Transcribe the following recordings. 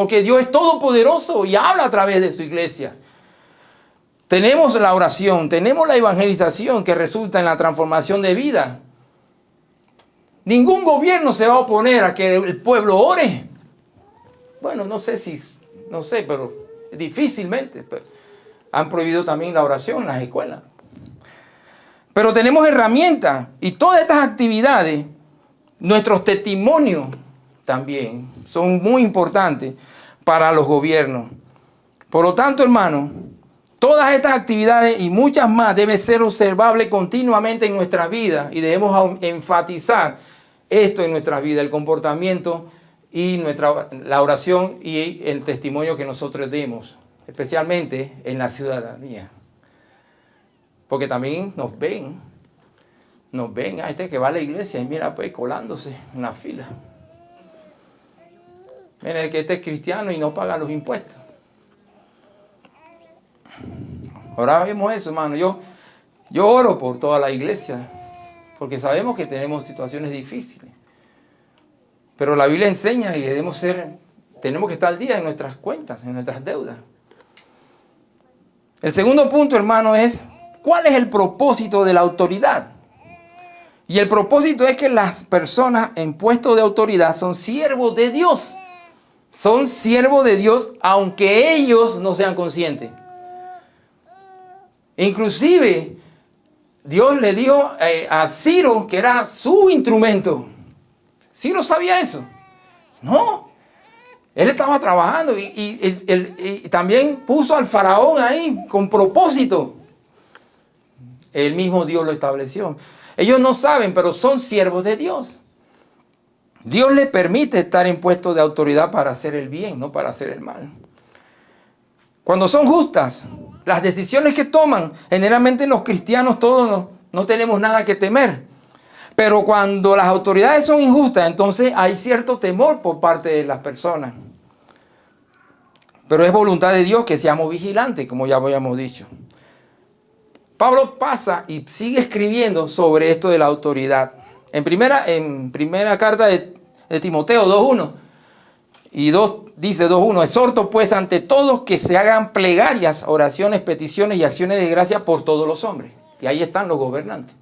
porque Dios es todopoderoso y habla a través de su iglesia. Tenemos la oración, tenemos la evangelización que resulta en la transformación de vida. Ningún gobierno se va a oponer a que el pueblo ore. Bueno, no sé, pero difícilmente. Pero han prohibido también la oración en las escuelas. Pero tenemos herramientas y todas estas actividades, nuestros testimonios también son muy importantes para los gobiernos. Por lo tanto, hermanos, todas estas actividades y muchas más deben ser observables continuamente en nuestras vidas y debemos enfatizar esto en nuestras vidas, el comportamiento y la oración y el testimonio que nosotros demos, especialmente en la ciudadanía. Porque también nos ven a este que va a la iglesia y mira pues colándose en la fila. Mira que este es cristiano y no paga los impuestos. Ahora vemos eso, hermano. Yo oro por toda la iglesia, porque sabemos que tenemos situaciones difíciles. Pero la Biblia enseña que tenemos que estar al día en nuestras cuentas, en nuestras deudas. El segundo punto, hermano, es ¿cuál es el propósito de la autoridad? Y el propósito es que las personas en puestos de autoridad son siervos de Dios. Son siervos de Dios aunque ellos no sean conscientes. Inclusive, Dios le dijo a Ciro que era su instrumento. ¿Ciro sabía eso? No. Él estaba trabajando y también puso al faraón ahí con propósito. El mismo Dios lo estableció. Ellos no saben, pero son siervos de Dios. Dios les permite estar en puestos de autoridad para hacer el bien, no para hacer el mal. Cuando son justas, las decisiones que toman, generalmente los cristianos todos no tenemos nada que temer. Pero cuando las autoridades son injustas, entonces hay cierto temor por parte de las personas. Pero es voluntad de Dios que seamos vigilantes, como ya habíamos dicho. Pablo pasa y sigue escribiendo sobre esto de la autoridad. En primera carta de Timoteo 2.1 y dice 2.1, exhorto pues ante todos que se hagan plegarias, oraciones, peticiones y acciones de gracia por todos los hombres. Y ahí están los gobernantes.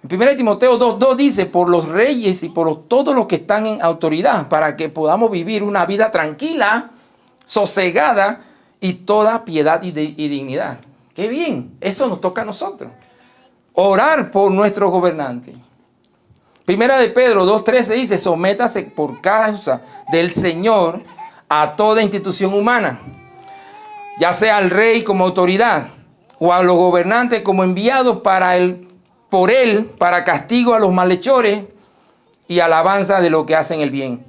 En 1 Timoteo 2.2 dice, por los reyes y por todos los que están en autoridad, para que podamos vivir una vida tranquila, sosegada y toda piedad y dignidad. ¡Qué bien! Eso nos toca a nosotros. Orar por nuestros gobernantes. Primera de Pedro 2.13 dice, sométase por causa del Señor a toda institución humana, ya sea al rey como autoridad o a los gobernantes como enviados por él para castigo a los malhechores y alabanza de lo que hacen el bien.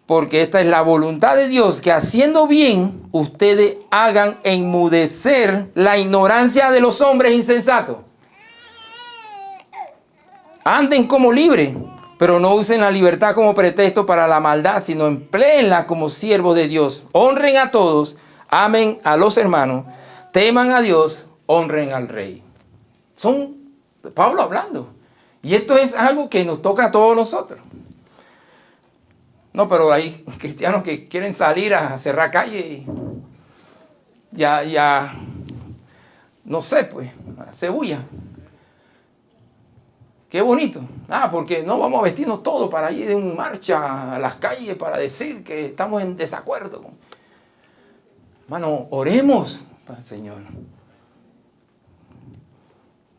Porque esta es la voluntad de Dios, que haciendo bien ustedes hagan enmudecer la ignorancia de los hombres insensatos. Anden como libres, pero no usen la libertad como pretexto para la maldad, sino empleenla como siervos de Dios. Honren a todos, amen a los hermanos, teman a Dios, honren al rey. Son Pablo hablando. Y esto es algo que nos toca a todos nosotros. No, pero hay cristianos que quieren salir a cerrar calle y ya, no sé, pues, hacer bulla. Qué bonito. Porque no vamos a vestirnos todos para ir en marcha a las calles para decir que estamos en desacuerdo. Hermano, oremos al Señor.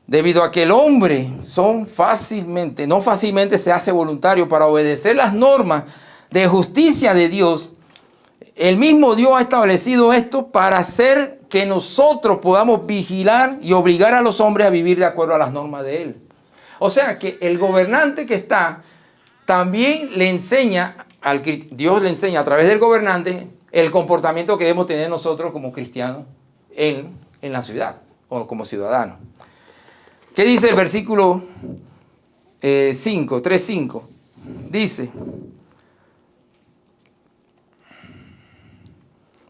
Debido a que el hombre no fácilmente se hace voluntario para obedecer las normas de justicia de Dios, el mismo Dios ha establecido esto para hacer que nosotros podamos vigilar y obligar a los hombres a vivir de acuerdo a las normas de Él. O sea que el gobernante que está, también le enseña, Dios le enseña a través del gobernante el comportamiento que debemos tener nosotros como cristianos en la ciudad o como ciudadanos. ¿Qué dice el versículo 3:5? Dice,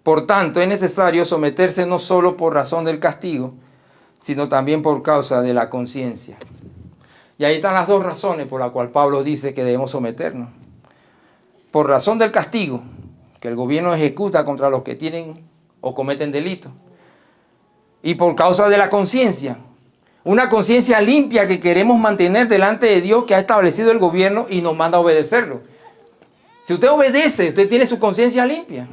por tanto, es necesario someterse no solo por razón del castigo, sino también por causa de la conciencia. Y ahí están las dos razones por las cuales Pablo dice que debemos someternos. Por razón del castigo, que el gobierno ejecuta contra los que tienen o cometen delitos. Y por causa de la conciencia, una conciencia limpia que queremos mantener delante de Dios que ha establecido el gobierno y nos manda a obedecerlo. Si usted obedece, usted tiene su conciencia limpia.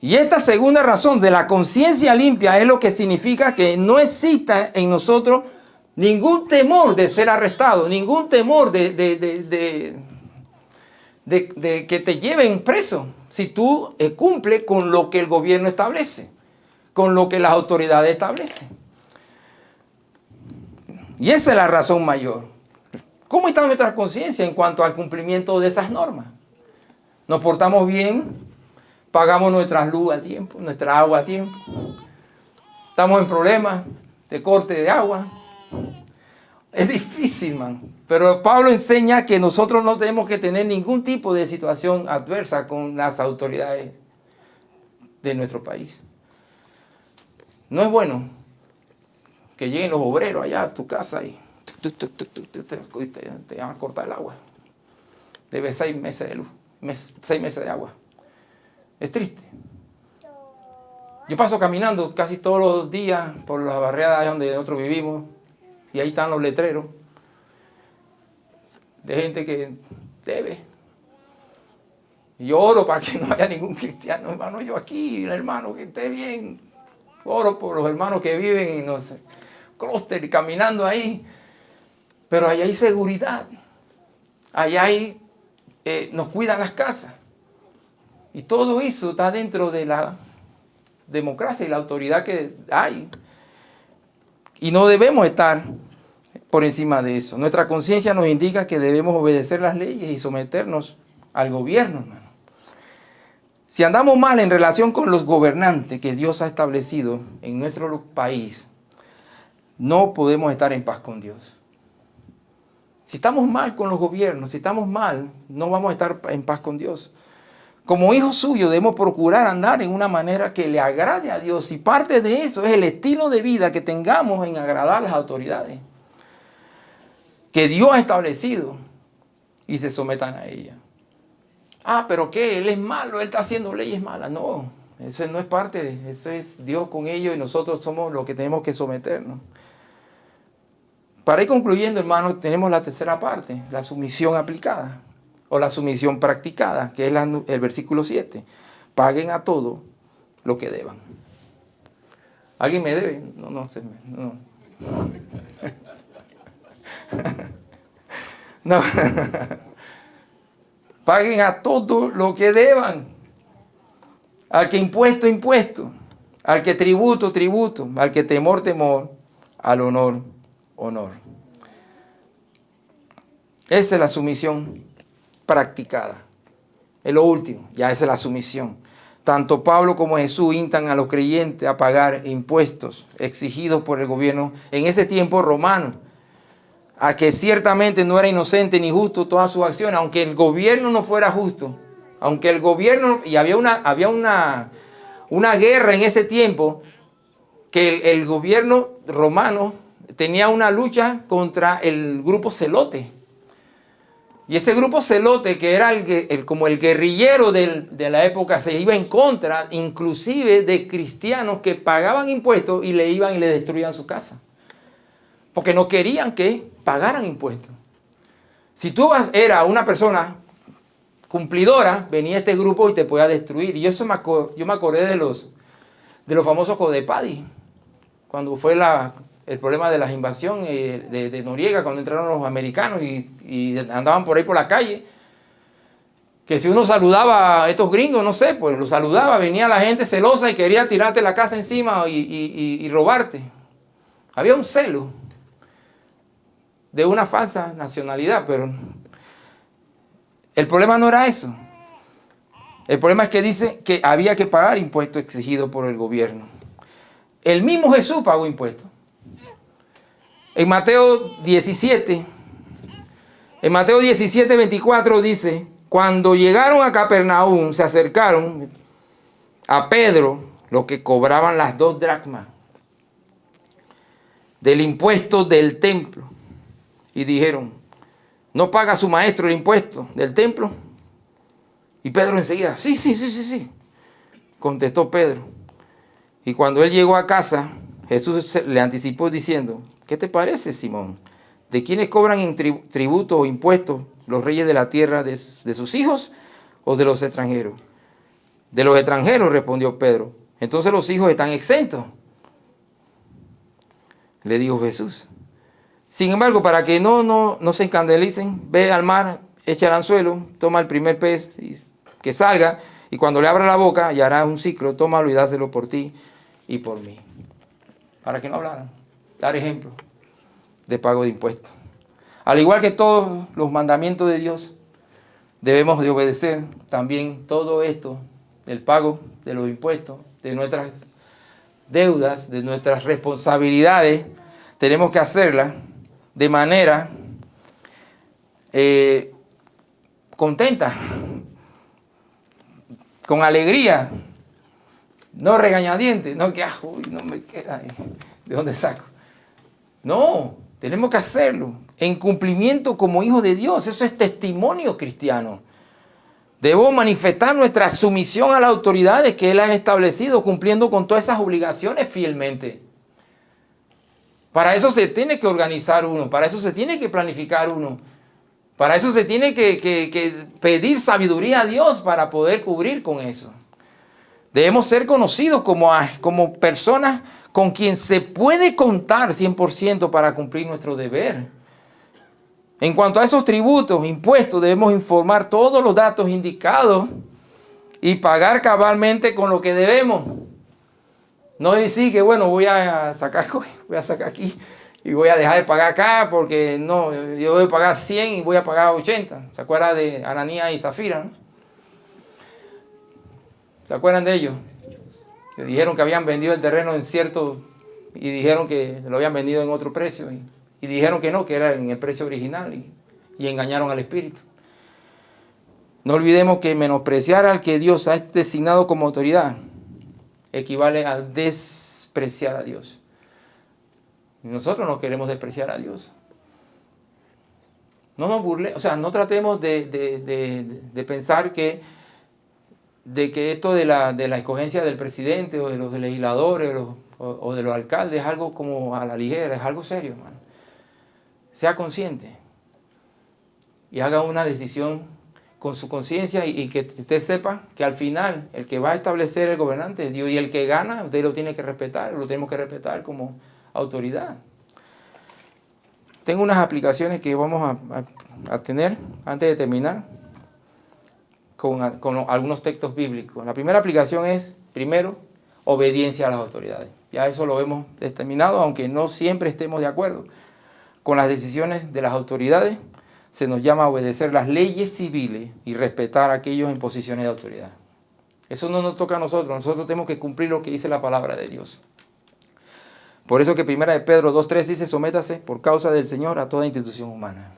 Y esta segunda razón de la conciencia limpia es lo que significa que no exista en nosotros ningún temor de ser arrestado, ningún temor de que te lleven preso si tú cumples con lo que el gobierno establece, con lo que las autoridades establecen. Y esa es la razón mayor. ¿Cómo está nuestra conciencia en cuanto al cumplimiento de esas normas? ¿Nos portamos bien? ¿Pagamos nuestra luz a tiempo, nuestra agua a tiempo? ¿Estamos en problemas de corte de agua? Es difícil, man. Pero Pablo enseña que nosotros no tenemos que tener ningún tipo de situación adversa con las autoridades de nuestro país. No es bueno que lleguen los obreros allá a tu casa y te van a cortar el agua. Debes 6 meses de luz, 6 meses de agua. Es triste. Yo paso caminando casi todos los días por las barriadas donde nosotros vivimos y ahí están los letreros de gente que debe. Y yo oro para que no haya ningún cristiano, hermano, yo aquí, hermano, que esté bien. Oro por los hermanos que viven en los clústeres caminando ahí. Pero allá hay seguridad. Allá hay, nos cuidan las casas. Y todo eso está dentro de la democracia y la autoridad que hay. Y no debemos estar por encima de eso. Nuestra conciencia nos indica que debemos obedecer las leyes y someternos al gobierno, hermano. Si andamos mal en relación con los gobernantes que Dios ha establecido en nuestro país, no podemos estar en paz con Dios. Si estamos mal con los gobiernos, si estamos mal, no vamos a estar en paz con Dios. Como hijos suyos debemos procurar andar en una manera que le agrade a Dios. Y parte de eso es el estilo de vida que tengamos en agradar a las autoridades que Dios ha establecido y se sometan a ellas. Ah, pero ¿qué? Él es malo, él está haciendo leyes malas. No, eso no es parte de eso, es Dios con ellos y nosotros somos los que tenemos que someternos. Para ir concluyendo, hermanos, tenemos la tercera parte, la sumisión aplicada o la sumisión practicada, que es el versículo 7. Paguen a todo lo que deban. ¿Alguien me debe? No. No. Paguen a todo lo que deban. Al que impuesto, impuesto. Al que tributo, tributo. Al que temor, temor. Al honor, honor. Esa es la sumisión practicada. Es lo último, ya esa es la sumisión. Tanto Pablo como Jesús instan a los creyentes a pagar impuestos exigidos por el gobierno en ese tiempo romano, a que ciertamente no era inocente ni justo todas sus acciones, aunque el gobierno no fuera justo, aunque el gobierno, y había una guerra en ese tiempo, que el gobierno romano tenía una lucha contra el grupo celote. Y ese grupo celote, que era como el guerrillero de la época, se iba en contra inclusive de cristianos que pagaban impuestos y le iban y le destruían su casa. Porque no querían que pagaran impuestos. Si tú eras una persona cumplidora, venía este grupo y te podía destruir. Y yo me acordé de los famosos Codepadi, cuando fue el problema de la invasión de Noriega, cuando entraron los americanos y andaban por ahí por la calle, que si uno saludaba a estos gringos, no sé, pues los saludaba, venía la gente celosa y quería tirarte la casa encima y robarte. Había un celo de una falsa nacionalidad, pero el problema no era eso. El problema es que dice que había que pagar impuestos exigidos por el gobierno. El mismo Jesús pagó impuestos. En Mateo 17, 24 dice, cuando llegaron a Capernaum, se acercaron a Pedro los que cobraban las 2 dracmas del impuesto del templo y dijeron, ¿no paga su maestro el impuesto del templo? Y Pedro enseguida, sí, contestó Pedro. Y cuando él llegó a casa, Jesús le anticipó diciendo, ¿qué te parece, Simón? ¿De quiénes cobran tributos o impuestos los reyes de la tierra, de sus hijos o de los extranjeros? De los extranjeros, respondió Pedro. Entonces los hijos están exentos, le dijo Jesús. Sin embargo, para que no se escandalicen, ve al mar, echa el anzuelo, toma el primer pez que salga, y cuando le abra la boca y hará un ciclo, tómalo y dáselo por ti y por mí. Para que no hablaran, dar ejemplo de pago de impuestos. Al igual que todos los mandamientos de Dios, debemos de obedecer también todo esto, el pago de los impuestos, de nuestras deudas, de nuestras responsabilidades. Tenemos que hacerlas de manera contenta, con alegría, no regañadientes, no que no me queda, ¿de dónde saco? No, tenemos que hacerlo en cumplimiento como hijos de Dios. Eso es testimonio cristiano. Debemos manifestar nuestra sumisión a las autoridades que Él ha establecido, cumpliendo con todas esas obligaciones fielmente. Para eso se tiene que organizar uno, para eso se tiene que planificar uno, para eso se tiene que pedir sabiduría a Dios para poder cubrir con eso. Debemos ser conocidos como personas con quien se puede contar 100% para cumplir nuestro deber. En cuanto a esos tributos, impuestos, debemos informar todos los datos indicados y pagar cabalmente con lo que debemos. No decir que, bueno, voy a sacar aquí y voy a dejar de pagar acá porque no, yo voy a pagar 100 y voy a pagar 80. ¿Se acuerdan de Ananías y Zafira, no? ¿Se acuerdan de ellos? Que dijeron que habían vendido el terreno en cierto y dijeron que lo habían vendido en otro precio y dijeron que no, que era en el precio original y engañaron al Espíritu. No olvidemos que menospreciar al que Dios ha designado como autoridad equivale a despreciar a Dios. Y nosotros no queremos despreciar a Dios. No nos burlemos, o sea, no tratemos de pensar que esto de la escogencia del presidente o de los legisladores o de los alcaldes es algo como a la ligera, es algo serio, hermano. Sea consciente y haga una decisión con su conciencia y que usted sepa que al final el que va a establecer el gobernante es Dios y el que gana usted lo tiene que respetar, lo tenemos que respetar como autoridad. Tengo unas aplicaciones que vamos a tener antes de terminar con algunos textos bíblicos. La primera aplicación es, primero, obediencia a las autoridades. Ya eso lo hemos determinado, aunque no siempre estemos de acuerdo con las decisiones de las autoridades. Se nos llama a obedecer las leyes civiles y respetar a aquellos en posiciones de autoridad. Eso no nos toca a nosotros tenemos que cumplir lo que dice la palabra de Dios. Por eso que 1 de Pedro 2:3 dice, sométase por causa del Señor a toda institución humana.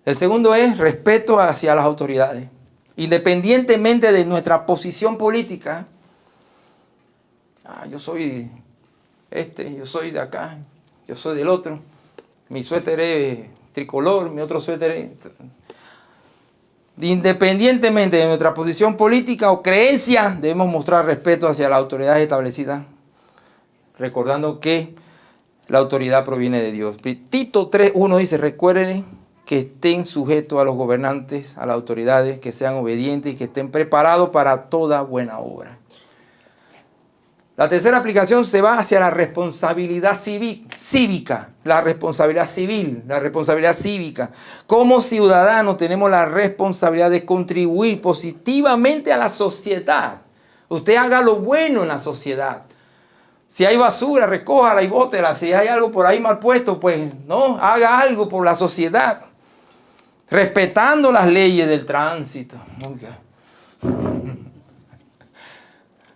El segundo es respeto hacia las autoridades. Independientemente de nuestra posición política, yo soy yo soy de acá, yo soy del otro, mi suéter es tricolor, mi otro suéter es... Independientemente de nuestra posición política o creencia, debemos mostrar respeto hacia las autoridades establecidas, recordando que la autoridad proviene de Dios. Tito 3:1 dice, recuerden que estén sujetos a los gobernantes, a las autoridades, que sean obedientes y que estén preparados para toda buena obra. La tercera aplicación se va hacia la responsabilidad cívica, la responsabilidad civil, la responsabilidad cívica. Como ciudadanos tenemos la responsabilidad de contribuir positivamente a la sociedad. Usted haga lo bueno en la sociedad. Si hay basura, recójala y bótela. Si hay algo por ahí mal puesto, pues no, haga algo por la sociedad. Respetando las leyes del tránsito.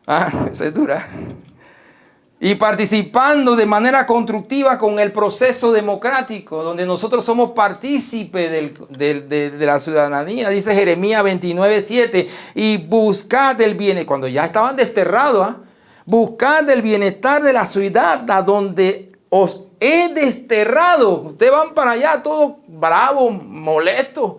Esa es dura. Y participando de manera constructiva con el proceso democrático, donde nosotros somos partícipes de la ciudadanía. Dice Jeremías 29:7, y buscad el bienestar, cuando ya estaban desterrados, buscad el bienestar de la ciudad a donde os he desterrado. Ustedes van para allá todos bravos, molestos.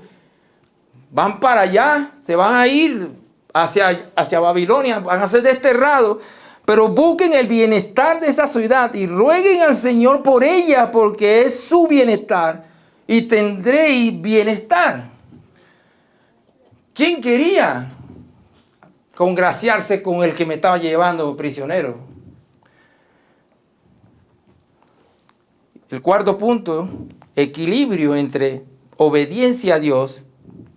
van para allá, se van a ir hacia Babilonia, van a ser desterrados. Pero busquen el bienestar de esa ciudad y rueguen al Señor por ella, porque es su bienestar y tendréis bienestar. ¿Quién quería congraciarse con el que me estaba llevando prisionero? El cuarto punto, equilibrio entre obediencia a Dios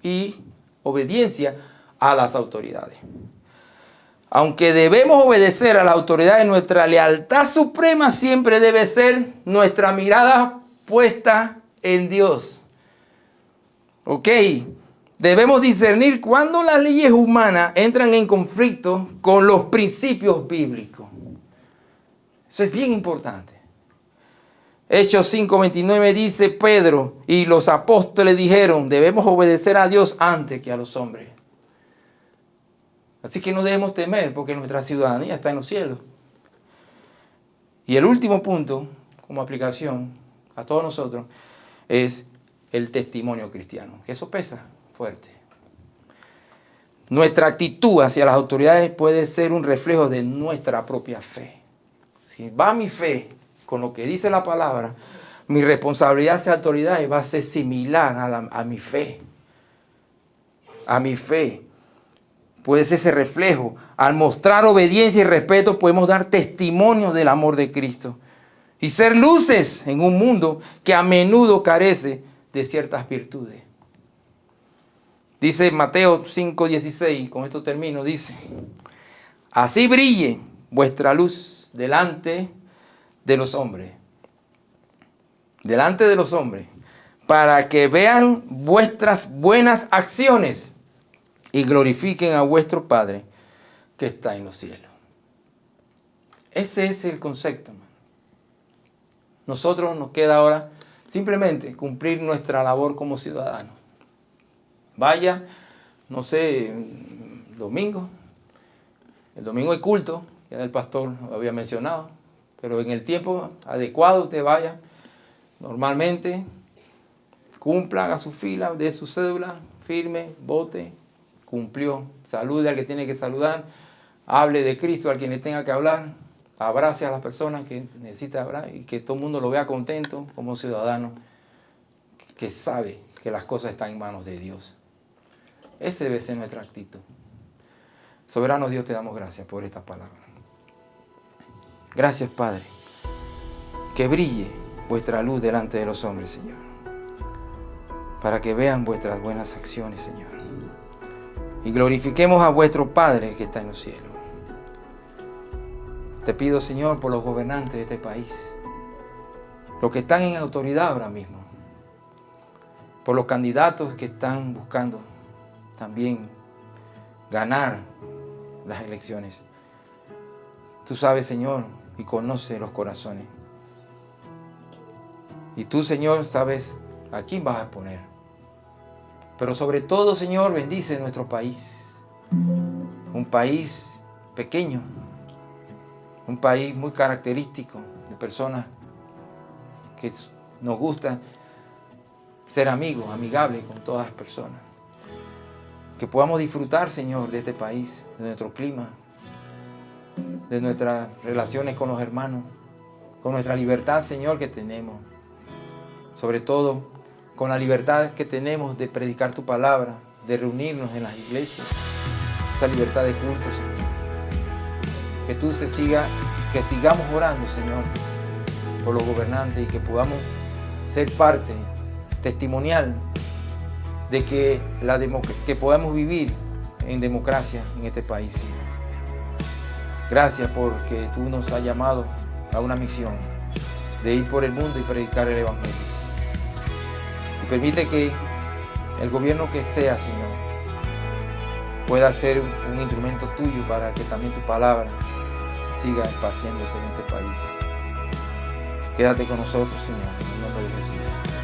y obediencia a las autoridades. Aunque debemos obedecer a las autoridades, nuestra lealtad suprema siempre debe ser nuestra mirada puesta en Dios. Ok, debemos discernir cuando las leyes humanas entran en conflicto con los principios bíblicos. Eso es bien importante. Hechos 5:29 dice Pedro, y los apóstoles dijeron, debemos obedecer a Dios antes que a los hombres. Así que no debemos temer, porque nuestra ciudadanía está en los cielos. Y el último punto, como aplicación a todos nosotros, es el testimonio cristiano, que eso pesa fuerte. Nuestra actitud hacia las autoridades puede ser un reflejo de nuestra propia fe. Si va mi fe con lo que dice la palabra, mi responsabilidad hacia autoridades va a ser similar a mi fe. A mi fe. Puede ser ese reflejo. Al mostrar obediencia y respeto podemos dar testimonio del amor de Cristo y ser luces en un mundo que a menudo carece de ciertas virtudes. Dice Mateo 5:16, con esto termino, dice, así brille vuestra luz delante de los hombres. Delante de los hombres, para que vean vuestras buenas acciones y glorifiquen a vuestro Padre que está en los cielos. Ese es el concepto, hermano. Nosotros nos queda ahora simplemente cumplir nuestra labor como ciudadanos. Vaya, no sé, domingo. El domingo hay culto, ya el pastor lo había mencionado, pero en el tiempo adecuado usted vaya. Normalmente cumpla, haga su fila, dé su cédula, firme, vote. Cumplió, salude al que tiene que saludar, hable de Cristo al quien le tenga que hablar, abrace a las personas que necesita hablar y que todo el mundo lo vea contento como ciudadano que sabe que las cosas están en manos de Dios. Esa debe ser nuestra actitud. Soberano Dios, te damos gracias por esta palabra. Gracias, Padre, que brille vuestra luz delante de los hombres, Señor, para que vean vuestras buenas acciones, Señor. Y glorifiquemos a vuestro Padre que está en los cielos. Te pido, Señor, por los gobernantes de este país, los que están en autoridad ahora mismo, por los candidatos que están buscando también ganar las elecciones. Tú sabes, Señor, y conoces los corazones. Y tú, Señor, sabes a quién vas a poner. Pero sobre todo, Señor, bendice nuestro país. Un país pequeño. Un país muy característico de personas que nos gusta ser amigos, amigables con todas las personas. Que podamos disfrutar, Señor, de este país, de nuestro clima, de nuestras relaciones con los hermanos, con nuestra libertad, Señor, que tenemos. Sobre todo, con la libertad que tenemos de predicar tu palabra, de reunirnos en las iglesias, esa libertad de culto, Señor. Que sigamos orando, Señor, por los gobernantes y que podamos ser parte testimonial de que podamos vivir en democracia en este país, Señor. Gracias porque tú nos has llamado a una misión de ir por el mundo y predicar el Evangelio. Y permite que el gobierno que sea, Señor, pueda ser un instrumento tuyo para que también tu palabra siga esparciéndose en este país. Quédate con nosotros, Señor, en el nombre de Jesús.